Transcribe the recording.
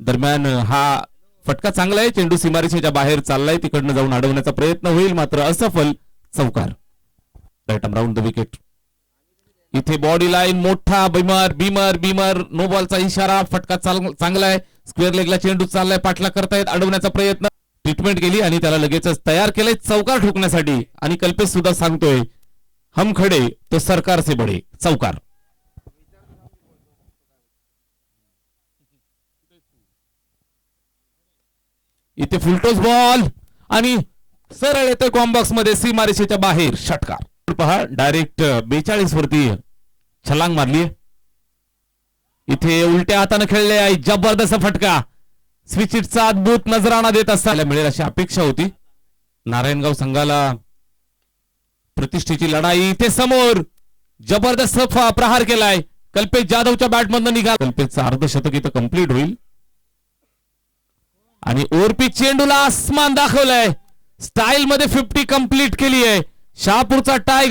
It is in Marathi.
दरम्यान हा फटका चांगला आहे, चेंडू सीमारेषेच्या बाहेर चाललाय, तिकडनं जाऊन अडवण्याचा प्रयत्न होईल मात्र असफल. चौकार. Right arm round the wicket. इथे बॉडी लाईन मोठा बीमर बीमर बीमर नो बॉलचा इशारा. फटका चांगला आहे, स्क्वेअर लेगला चेंडू चाललाय, पाठला करतायत, अडवण्याचा प्रयत्न, ट्रीटमेंट केली आणि त्याला लगेचच तयार केलंय चौकार ठोकण्यासाठी. आणि कल्पेश सुद्धा सांगतोय हम खडे तो सरकार से बडे. चौकार. इथे फुलटोस बॉल आणि सरळ येतोय कॉम्बॉक्स मध्ये सीमारेषेच्या बाहेर. षटकार. पहा डायरेक्ट 42 वरती छलांग मारली. इथे उलट्या हाताने खेळले आहे, जबरदस्त फटका. स्विचिटचा अद्भुत नजराणा देत असताना मिळेल अशी अपेक्षा होती. नारायणगाव संघाला प्रतिष्ठेची लढाई. इथे समोर जबरदस्त प्रहार केलाय. कल्पेश जाधवच्या बॅटमधून निघाला. कल्पेशचा अर्धशतक इथं कंप्लीट होईल आणि ओव्हरपिच चेंडूला आसमान दाखवलंय. स्टाईल मध्ये 50 कंप्लीट केली आहे. शहापूरचा टायगर.